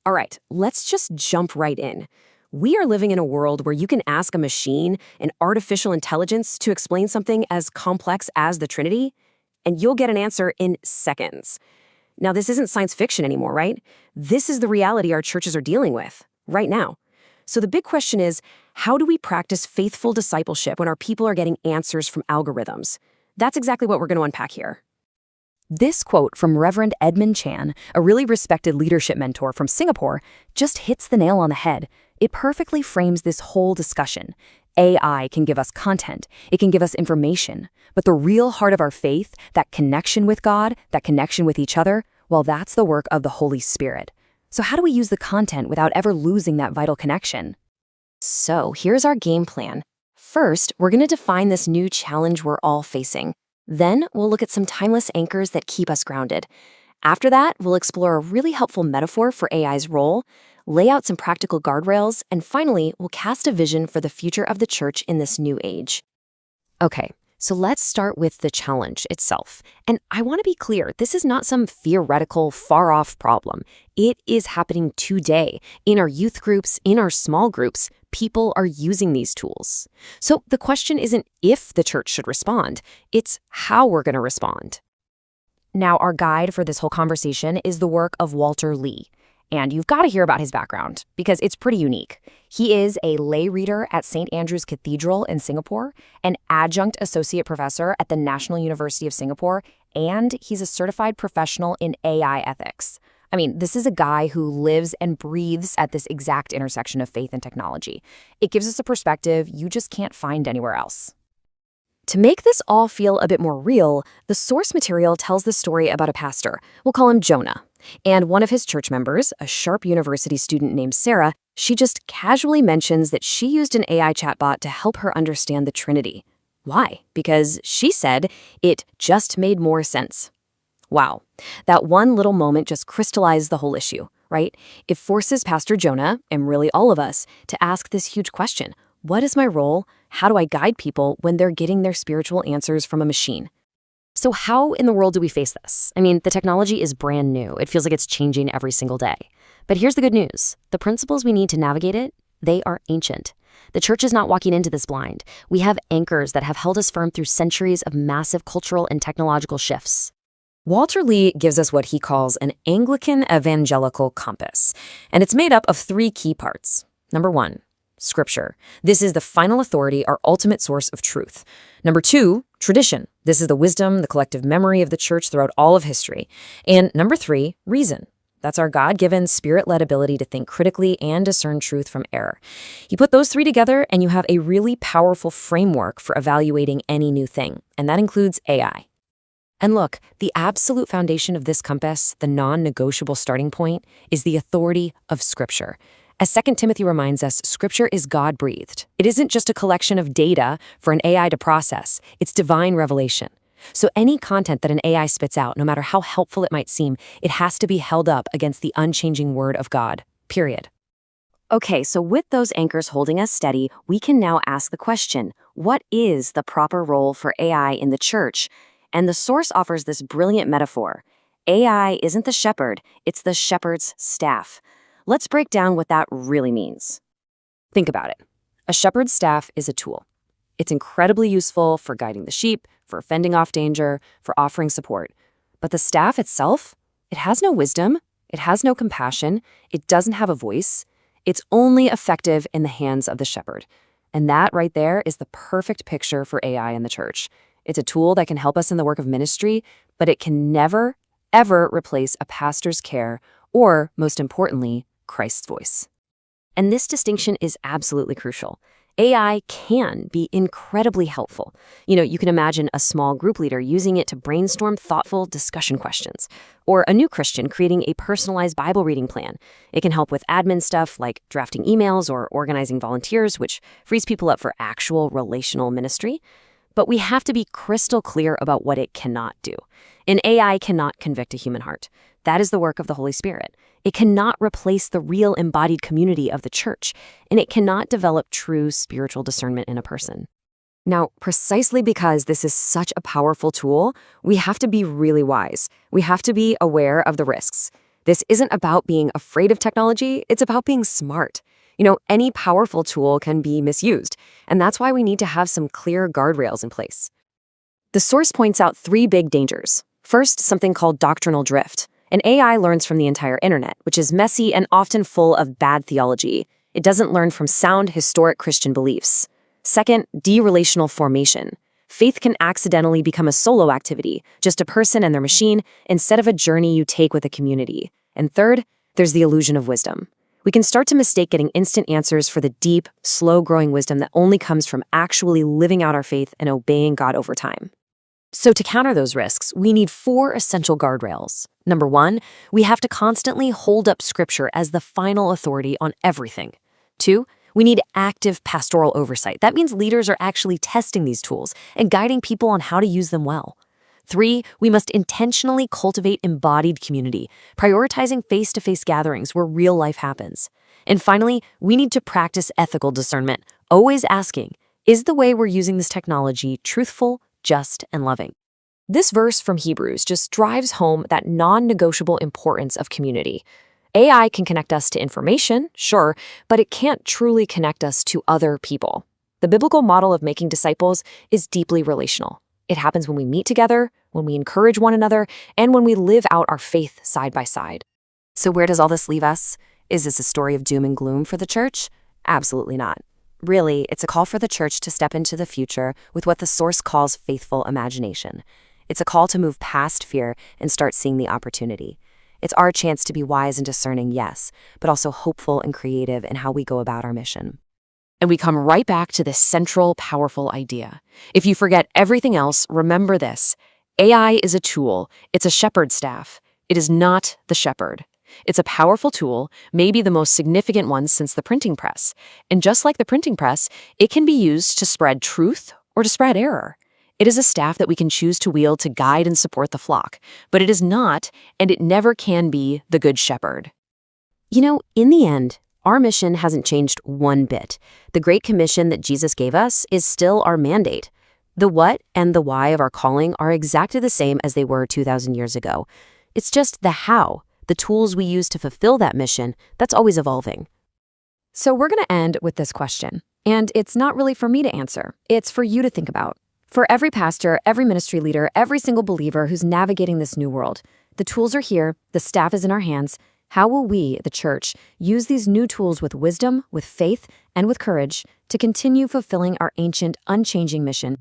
All right, let's just jump right in. We are living in a world where you can ask a machine, an artificial intelligence, to explain something as complex as the Trinity, and you'll get an answer in seconds. Now, this isn't science fiction anymore, right? This is the reality our churches are dealing with right now. So the big question is, how do we practice faithful discipleship when our people are getting answers from algorithms? That's exactly what we're going to unpack here. This quote from Rev Edmund Chan, a really respected leadership mentor from Singapore, just hits the nail on the head. It perfectly frames this whole discussion. AI can give us content, it can give us information, but the real heart of our faith, that connection with God, that connection with each other, well, that's the work of the Holy Spirit. So how do we use the content without ever losing that vital connection? So here's our game plan. First, we're going to define this new challenge we're all facing. Then we'll look at some timeless anchors that keep us grounded. After that, we'll explore a really helpful metaphor for AI's role, lay out some practical guardrails, and finally, we'll cast a vision for the future of the church in this new age. Okay, so let's start with the challenge itself. And I want to be clear, this is not some theoretical, far-off problem. It is happening today. In our youth groups, in our small groups, people are using these tools. So the question isn't if the church should respond, it's how we're going to respond. Now, our guide for this whole conversation is the work of Walter Lee. And you've got to hear about his background, because it's pretty unique. He is a lay reader at St. Andrew's Cathedral in Singapore, an Adjunct Associate Professor at the National University of Singapore, and he's a certified professional in AI ethics. I mean, this is a guy who lives and breathes at this exact intersection of faith and technology. It gives us a perspective you just can't find anywhere else. To make this all feel a bit more real, the source material tells the story about a pastor. We'll call him Jonah. And one of his church members, a sharp university student named Sarah, she just casually mentions that she used an AI chatbot to help her understand the Trinity. Why? Because she said it just made more sense. Wow. That one little moment just crystallized the whole issue, right? It forces Pastor Jonah, and really all of us, to ask this huge question. What is my role? How do I guide people when they're getting their spiritual answers from a machine? So how in the world do we face this? I mean, the technology is brand new. It feels like it's changing every single day. But here's the good news. The principles we need to navigate it, they are ancient. The church is not walking into this blind. We have anchors that have held us firm through centuries of massive cultural and technological shifts. Walter Lee gives us what he calls an Anglican Evangelical compass, and it's made up of 3 key parts. Number 1, Scripture. This is the final authority, our ultimate source of truth. Number 2, tradition. This is the wisdom, the collective memory of the church throughout all of history. And number 3, reason. That's our God-given, spirit-led ability to think critically and discern truth from error. You put those 3 together, and you have a really powerful framework for evaluating any new thing, and that includes AI. And look, the absolute foundation of this compass, the non-negotiable starting point, is the authority of Scripture. As 2 Timothy reminds us, Scripture is God-breathed. It isn't just a collection of data for an AI to process. It's divine revelation. So any content that an AI spits out, no matter how helpful it might seem, it has to be held up against the unchanging Word of God, period. Okay, so with those anchors holding us steady, we can now ask the question, what is the proper role for AI in the church? And the source offers this brilliant metaphor. AI isn't the shepherd, it's the shepherd's staff. Let's break down what that really means. Think about it. A shepherd's staff is a tool. It's incredibly useful for guiding the sheep, for fending off danger, for offering support. But the staff itself, it has no wisdom, it has no compassion, it doesn't have a voice. It's only effective in the hands of the shepherd. And that right there is the perfect picture for AI in the church. It's a tool that can help us in the work of ministry, but it can never, ever replace a pastor's care or, most importantly, Christ's voice. And this distinction is absolutely crucial. AI can be incredibly helpful. You can imagine a small group leader using it to brainstorm thoughtful discussion questions, or a new Christian creating a personalized Bible reading plan. It can help with admin stuff like drafting emails or organizing volunteers, which frees people up for actual relational ministry. But we have to be crystal clear about what it cannot do. An AI cannot convict a human heart. That is the work of the Holy Spirit. It cannot replace the real embodied community of the church, and it cannot develop true spiritual discernment in a person. Now, precisely because this is such a powerful tool, we have to be really wise. We have to be aware of the risks. This isn't about being afraid of technology, it's about being smart. Any powerful tool can be misused, and that's why we need to have some clear guardrails in place. The source points out three big dangers. First, something called doctrinal drift. An AI learns from the entire internet, which is messy and often full of bad theology. It doesn't learn from sound, historic Christian beliefs. Second, de-relational formation. Faith can accidentally become a solo activity, just a person and their machine, instead of a journey you take with a community. And third, there's the illusion of wisdom. We can start to mistake getting instant answers for the deep, slow-growing wisdom that only comes from actually living out our faith and obeying God over time. So to counter those risks, we need 4 essential guardrails. Number 1, we have to constantly hold up Scripture as the final authority on everything. 2, we need active pastoral oversight. That means leaders are actually testing these tools and guiding people on how to use them well. 3, we must intentionally cultivate embodied community, prioritizing face-to-face gatherings where real life happens. And finally, we need to practice ethical discernment, always asking, is the way we're using this technology truthful, just, and loving? This verse from Hebrews just drives home that non-negotiable importance of community. AI can connect us to information, sure, but it can't truly connect us to other people. The biblical model of making disciples is deeply relational. It happens when we meet together, when we encourage one another, and when we live out our faith side by side. So where does all this leave us? Is this a story of doom and gloom for the church? Absolutely not. Really, it's a call for the church to step into the future with what the source calls faithful imagination. It's a call to move past fear and start seeing the opportunity. It's our chance to be wise and discerning, yes, but also hopeful and creative in how we go about our mission. And we come right back to this central, powerful idea. If you forget everything else, remember this. AI is a tool. It's a shepherd's staff. It is not the shepherd. It's a powerful tool, maybe the most significant one since the printing press. And just like the printing press, it can be used to spread truth or to spread error. It is a staff that we can choose to wield to guide and support the flock, but it is not, and it never can be, the good shepherd. In the end, our mission hasn't changed one bit. The Great Commission that Jesus gave us is still our mandate. The what and the why of our calling are exactly the same as they were 2,000 years ago. It's just the how, the tools we use to fulfill that mission, that's always evolving. So we're going to end with this question, and it's not really for me to answer. It's for you to think about. For every pastor, every ministry leader, every single believer who's navigating this new world, the tools are here, the staff is in our hands. How will we, the church, use these new tools with wisdom, with faith, and with courage to continue fulfilling our ancient, unchanging mission?